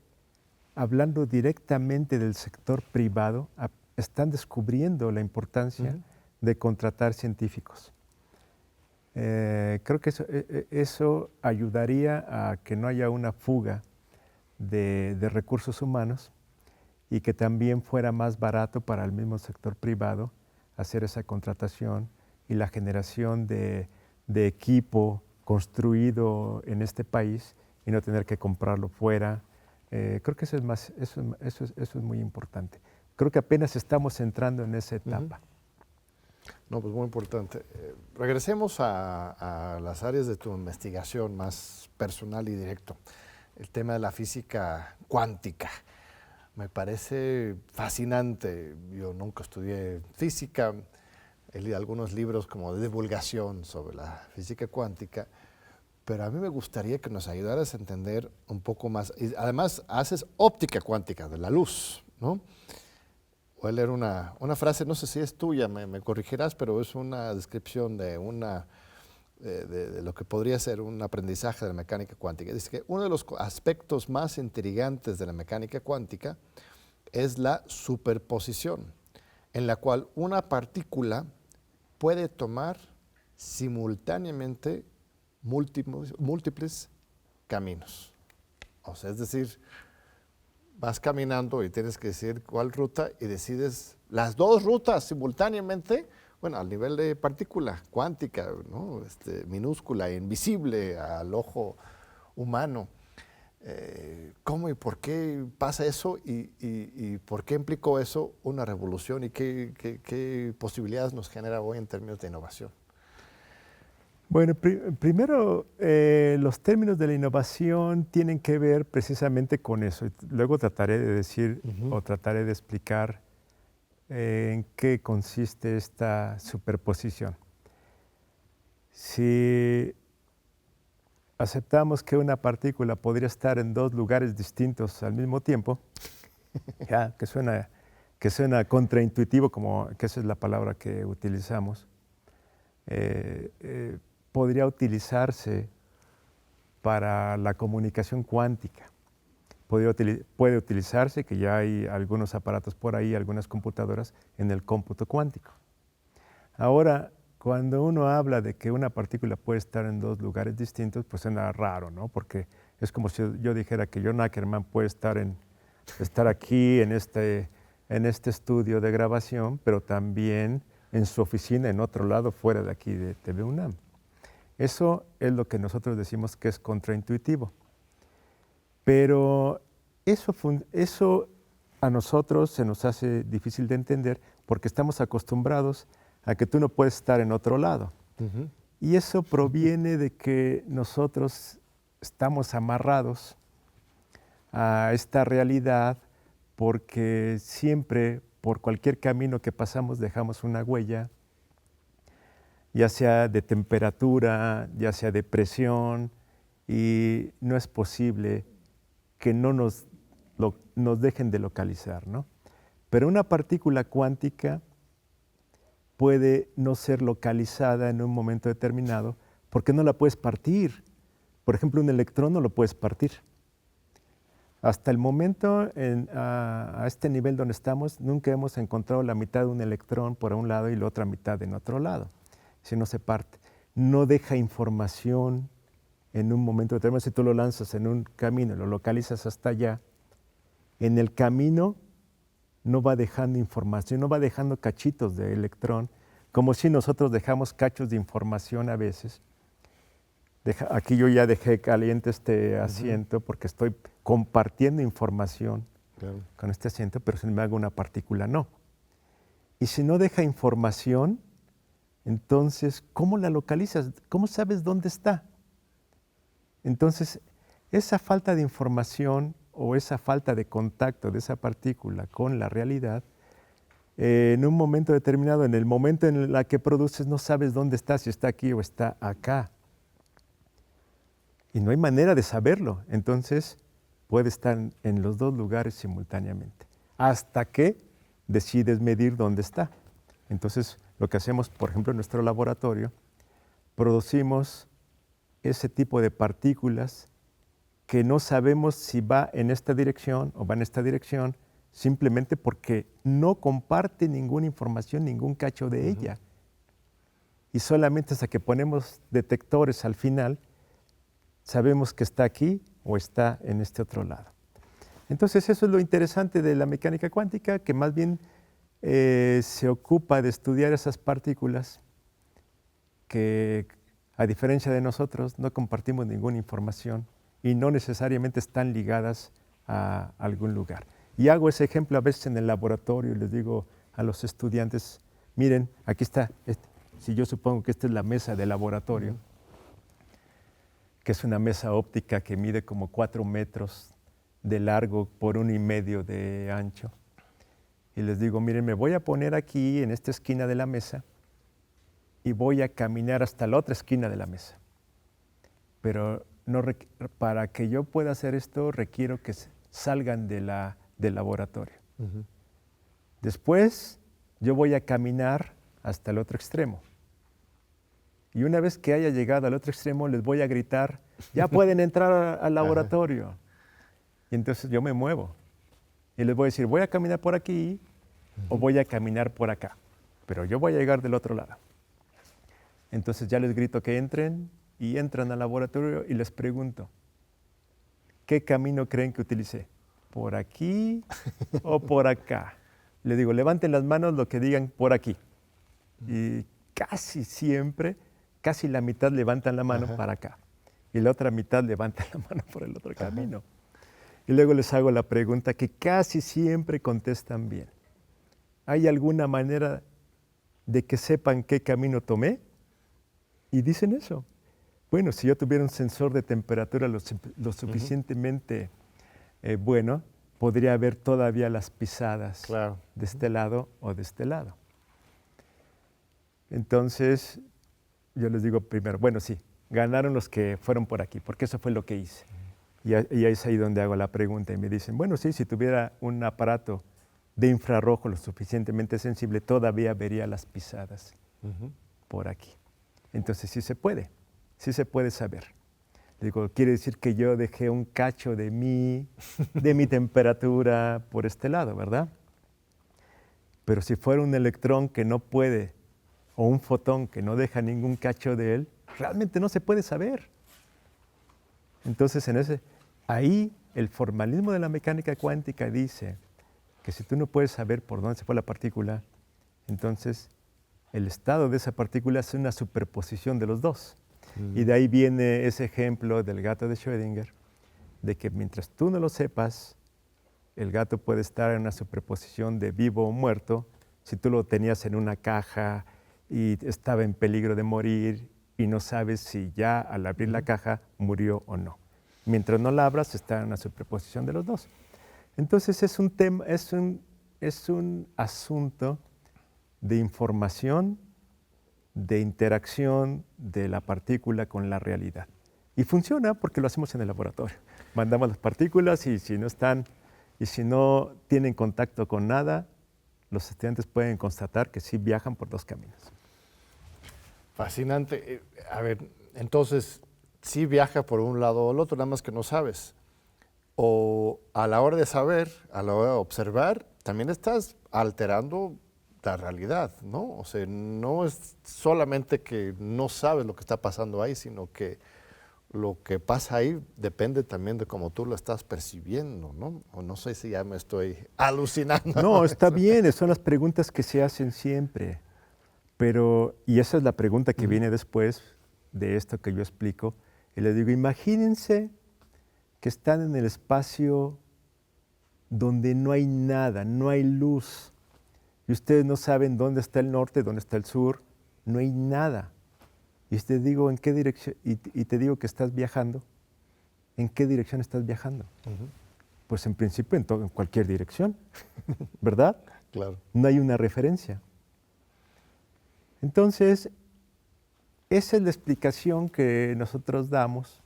hablando directamente del sector privado, están descubriendo la importancia de contratar científicos. Creo que eso ayudaría a que no haya una fuga de recursos humanos y que también fuera más barato para el mismo sector privado hacer esa contratación y la generación de equipo construido en este país y no tener que comprarlo fuera. Creo que eso es muy importante. Creo que apenas estamos entrando en esa etapa. No, pues muy importante. Regresemos a las áreas de tu investigación más personal y directo. El tema de la física cuántica. Me parece fascinante. Yo nunca estudié física. He leído algunos libros como de divulgación sobre la física cuántica, pero a mí me gustaría que nos ayudaras a entender un poco más. Y además, haces óptica cuántica de la luz, ¿no? Voy a leer una frase, no sé si es tuya, me corregirás, pero es una descripción de lo que podría ser un aprendizaje de la mecánica cuántica. Dice que uno de los aspectos más intrigantes de la mecánica cuántica es la superposición, en la cual una partícula puede tomar simultáneamente múltiples caminos. O sea, es decir, vas caminando y tienes que decidir cuál ruta y decides las dos rutas simultáneamente, bueno, al nivel de partícula cuántica, ¿no? Minúscula, invisible al ojo humano. ¿Cómo y por qué pasa eso y por qué implicó eso una revolución y qué posibilidades nos genera hoy en términos de innovación? Bueno, primero los términos de la innovación tienen que ver precisamente con eso. Luego trataré de decir o trataré de explicar en qué consiste esta superposición. Si aceptamos que una partícula podría estar en dos lugares distintos al mismo tiempo, ya, que suena contraintuitivo, como que esa es la palabra que utilizamos, podría utilizarse para la comunicación cuántica. Puede utilizarse, que ya hay algunos aparatos por ahí, algunas computadoras, en el cómputo cuántico. Ahora, cuando uno habla de que una partícula puede estar en dos lugares distintos, pues suena raro, ¿no? Porque es como si yo dijera que John Ackerman puede estar aquí en este estudio de grabación, pero también en su oficina en otro lado fuera de aquí de TV UNAM. Eso es lo que nosotros decimos que es contraintuitivo. Pero eso a nosotros se nos hace difícil de entender porque estamos acostumbrados a que tú no puedes estar en otro lado. Ujú. Y eso proviene de que nosotros estamos amarrados a esta realidad porque siempre, por cualquier camino que pasamos, dejamos una huella, ya sea de temperatura, ya sea de presión, y no es posible que no nos dejen de localizar, ¿no? Pero una partícula cuántica puede no ser localizada en un momento determinado porque no la puedes partir. Por ejemplo, un electrón no lo puedes partir. Hasta el momento, a este nivel donde estamos, nunca hemos encontrado la mitad de un electrón por un lado y la otra mitad en otro lado. Si no se parte, no deja información en un momento determinado. Si tú lo lanzas en un camino, lo localizas hasta allá, en el camino no va dejando información, no va dejando cachitos de electrón, como si nosotros dejamos cachos de información a veces. Aquí yo ya dejé caliente este asiento porque estoy compartiendo información con este asiento, pero si me hago una partícula, no. Y si no deja información, entonces, ¿cómo la localizas? ¿Cómo sabes dónde está? Entonces, esa falta de información o esa falta de contacto de esa partícula con la realidad, en un momento determinado, en el momento en el que produces, no sabes dónde está, si está aquí o está acá. Y no hay manera de saberlo. Entonces, puede estar en los dos lugares simultáneamente, hasta que decides medir dónde está. Entonces, lo que hacemos, por ejemplo, en nuestro laboratorio, producimos ese tipo de partículas que no sabemos si va en esta dirección o va en esta dirección, simplemente porque no comparte ninguna información, ningún cacho de ella. Y solamente hasta que ponemos detectores al final, sabemos que está aquí o está en este otro lado. Entonces, eso es lo interesante de la mecánica cuántica, que más bien se ocupa de estudiar esas partículas que, a diferencia de nosotros, no compartimos ninguna información y no necesariamente están ligadas a algún lugar. Y hago ese ejemplo a veces en el laboratorio y les digo a los estudiantes, miren, aquí está, si yo supongo que esta es la mesa de laboratorio, que es una mesa óptica que mide como 4 metros de largo por 1,5 de ancho. Y les digo, miren, me voy a poner aquí en esta esquina de la mesa y voy a caminar hasta la otra esquina de la mesa. Pero para que yo pueda hacer esto, requiero que salgan del laboratorio. Después, yo voy a caminar hasta el otro extremo. Y una vez que haya llegado al otro extremo, les voy a gritar, ya pueden entrar al laboratorio. Y entonces yo me muevo. Y les voy a decir, voy a caminar por aquí o voy a caminar por acá. Pero yo voy a llegar del otro lado. Entonces ya les grito que entren y entran al laboratorio y les pregunto, ¿qué camino creen que utilicé? ¿Por aquí o por acá? Les digo, levanten las manos lo que digan por aquí. Y casi siempre, casi la mitad levantan la mano para acá. Y la otra mitad levantan la mano por el otro camino. Y luego les hago la pregunta que casi siempre contestan bien. ¿Hay alguna manera de que sepan qué camino tomé? Y dicen eso. Bueno, si yo tuviera un sensor de temperatura lo suficientemente bueno, podría ver todavía las pisadas de este lado o de este lado. Entonces, yo les digo primero, bueno, sí, ganaron los que fueron por aquí, porque eso fue lo que hice. Y es ahí donde hago la pregunta y me dicen, bueno, sí, si tuviera un aparato de infrarrojo lo suficientemente sensible, todavía vería las pisadas por aquí. Entonces sí se puede saber. Digo, quiere decir que yo dejé un cacho de mi temperatura por este lado, ¿verdad? Pero si fuera un electrón que no puede o un fotón que no deja ningún cacho de él, realmente no se puede saber. Entonces, ahí el formalismo de la mecánica cuántica dice que si tú no puedes saber por dónde se fue la partícula, entonces el estado de esa partícula es una superposición de los dos. Y de ahí viene ese ejemplo del gato de Schrödinger, de que mientras tú no lo sepas, el gato puede estar en una superposición de vivo o muerto. Si tú lo tenías en una caja y estaba en peligro de morir y no sabes si ya al abrir la caja murió o no. Mientras no la abras, está en una superposición de los dos. Entonces es un tema, es un asunto de información, de interacción de la partícula con la realidad. Y funciona porque lo hacemos en el laboratorio. Mandamos las partículas y si no tienen contacto con nada, los estudiantes pueden constatar que sí viajan por dos caminos. Fascinante. A ver, entonces, sí viaja por un lado o el otro, nada más que no sabes. O a la hora de saber, a la hora de observar, también estás alterando la realidad, ¿no? O sea, no es solamente que no sabes lo que está pasando ahí, sino que lo que pasa ahí depende también de cómo tú lo estás percibiendo, ¿no? O no sé si ya me estoy alucinando. No, está bien, son las preguntas que se hacen siempre. Y esa es la pregunta que viene después de esto que yo explico. Y les digo, imagínense que están en el espacio donde no hay nada, no hay luz. Y ustedes no saben dónde está el norte, dónde está el sur, no hay nada. Y te digo en qué dirección, y te digo que estás viajando, ¿en qué dirección estás viajando? Pues en principio en cualquier dirección, ¿verdad? Claro. No hay una referencia. Entonces, esa es la explicación que nosotros damos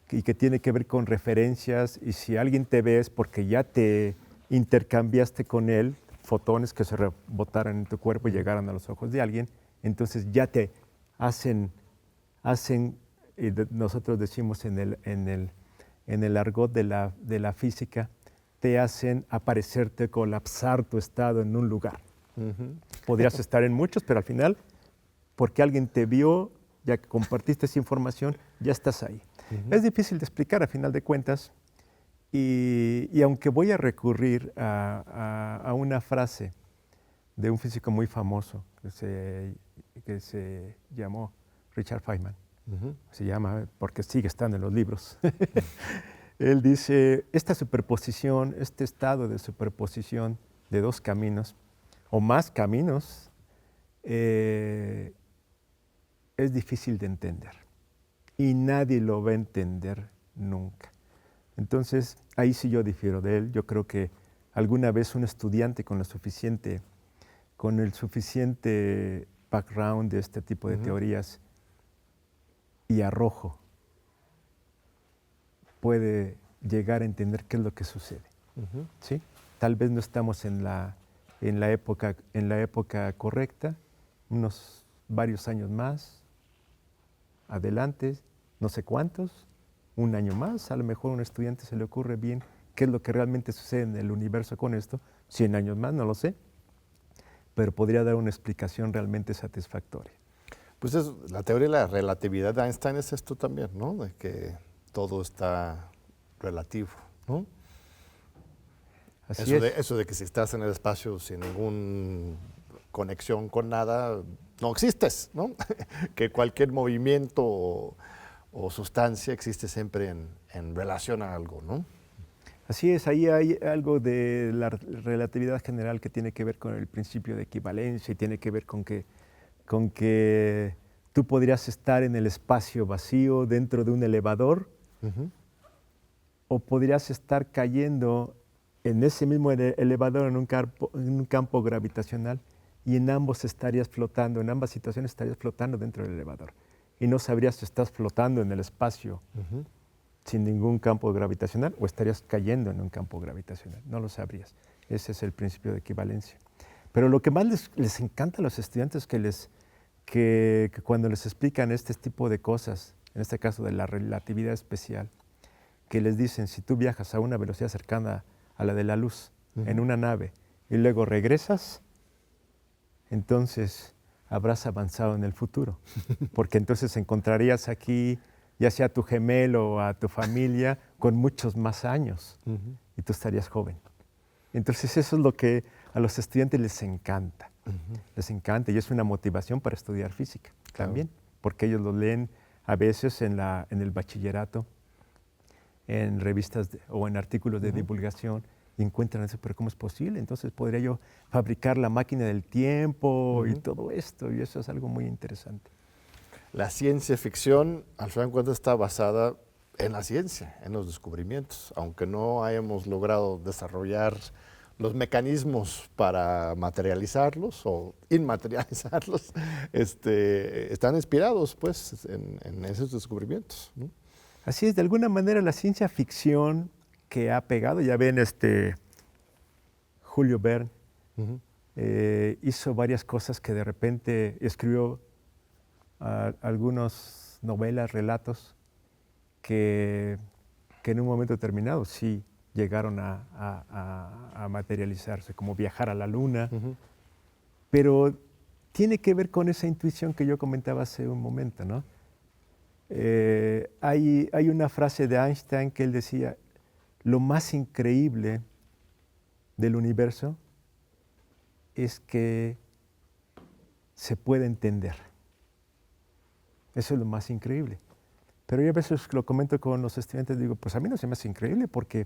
y que tiene que ver con referencias, y si alguien te ve es porque ya te intercambiaste con él fotones que se rebotaran en tu cuerpo y llegaran a los ojos de alguien, entonces ya te hacen y nosotros decimos en el argot de la física, te hacen aparecerte, colapsar tu estado en un lugar. Podrías estar en muchos, pero al final, porque alguien te vio, ya que compartiste esa información, ya estás ahí. Es difícil de explicar a final de cuentas, y aunque voy a recurrir a una frase de un físico muy famoso que se llamó Richard Feynman, se llama porque sigue estando en los libros. Él dice, esta superposición, este estado de superposición de dos caminos o más caminos es difícil de entender y nadie lo va a entender nunca. Entonces, ahí sí yo difiero de él. Yo creo que alguna vez un estudiante con el suficiente background de este tipo de teorías y arrojo puede llegar a entender qué es lo que sucede. ¿Sí? Tal vez no estamos en la época correcta, unos varios años más, adelante, no sé cuántos, un año más, a lo mejor a un estudiante se le ocurre bien qué es lo que realmente sucede en el universo con esto, 100 años más, no lo sé, pero podría dar una explicación realmente satisfactoria. Pues la teoría de la relatividad de Einstein es esto también, ¿no? De que todo está relativo, ¿no? Eso de que si estás en el espacio sin ninguna conexión con nada, no existes, ¿no? Que cualquier movimiento o sustancia existe siempre en relación a algo, ¿no? Así es, ahí hay algo de la relatividad general que tiene que ver con el principio de equivalencia y tiene que ver con que tú podrías estar en el espacio vacío dentro de un elevador o podrías estar cayendo en ese mismo elevador en un campo gravitacional y en ambos estarías flotando, en ambas situaciones estarías flotando dentro del elevador y no sabrías si estás flotando en el espacio sin ningún campo gravitacional o estarías cayendo en un campo gravitacional, no lo sabrías. Ese es el principio de equivalencia. Pero lo que más les encanta a los estudiantes es que cuando les explican este tipo de cosas, en este caso de la relatividad especial, que les dicen, si tú viajas a una velocidad cercana a la de la luz en una nave y luego regresas, entonces habrás avanzado en el futuro, porque entonces encontrarías aquí ya sea a tu gemelo o a tu familia con muchos más años y tú estarías joven. Entonces eso es lo que a los estudiantes les encanta. Les encanta y es una motivación para estudiar física también, porque ellos lo leen a veces en el bachillerato, en revistas o en artículos de divulgación y encuentran eso, pero ¿cómo es posible? Entonces podría yo fabricar la máquina del tiempo y todo esto, y eso es algo muy interesante. La ciencia ficción, al fin y al cabo, está basada en la ciencia, en los descubrimientos, aunque no hayamos logrado desarrollar los mecanismos para materializarlos o inmaterializarlos, están inspirados pues en esos descubrimientos, ¿no? Así es, de alguna manera la ciencia ficción que ha pegado, ya ven, Julio Verne hizo varias cosas que de repente escribió algunas novelas, relatos, que en un momento determinado sí llegaron a materializarse, como viajar a la luna, pero tiene que ver con esa intuición que yo comentaba hace un momento, ¿no? Hay una frase de Einstein que él decía, lo más increíble del universo es que se puede entender. Eso es lo más increíble. Pero yo a veces lo comento con los estudiantes, digo, pues a mí no se me hace increíble porque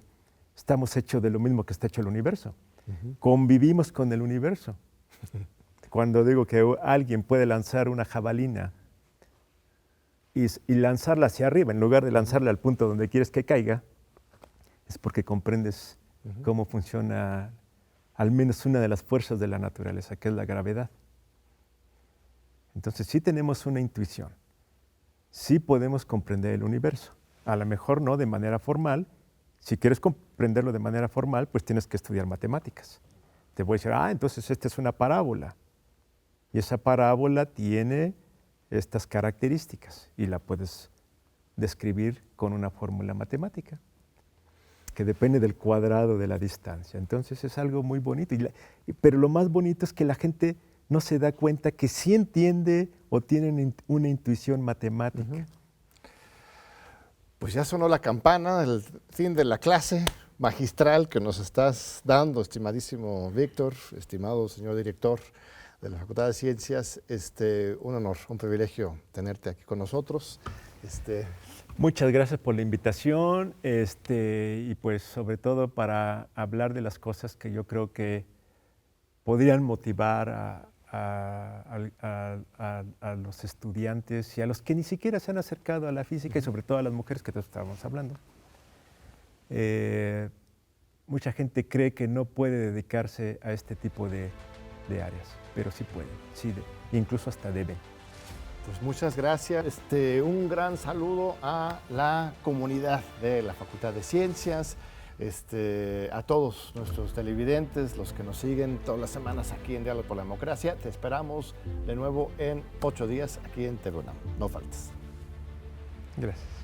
estamos hechos de lo mismo que está hecho el universo. Convivimos con el universo. Cuando digo que alguien puede lanzar una jabalina y lanzarla hacia arriba, en lugar de lanzarla al punto donde quieres que caiga, es porque comprendes cómo funciona al menos una de las fuerzas de la naturaleza, que es la gravedad. Entonces sí tenemos una intuición. Sí podemos comprender el universo. A lo mejor no de manera formal. Si quieres comprenderlo de manera formal, pues tienes que estudiar matemáticas. Te voy a decir, entonces esta es una parábola. Y esa parábola tiene estas características y la puedes describir con una fórmula matemática que depende del cuadrado de la distancia. Entonces es algo muy bonito. Pero lo más bonito es que la gente no se da cuenta que sí entiende o tienen una intuición matemática. Pues ya sonó la campana, el fin de la clase magistral que nos estás dando, estimadísimo Víctor, estimado señor director de la Facultad de Ciencias. Un honor, un privilegio tenerte aquí con nosotros. Muchas gracias por la invitación y pues sobre todo para hablar de las cosas que yo creo que podrían motivar a los estudiantes y a los que ni siquiera se han acercado a la física y sobre todo a las mujeres que todos estábamos hablando. Mucha gente cree que no puede dedicarse a este tipo de áreas, pero sí pueden, sí, incluso hasta deben. Pues muchas gracias. Un gran saludo a la comunidad de la Facultad de Ciencias, a todos nuestros televidentes, los que nos siguen todas las semanas aquí en Diálogo por la Democracia. Te esperamos de nuevo en 8 días aquí en TV UNAM. No faltes. Gracias.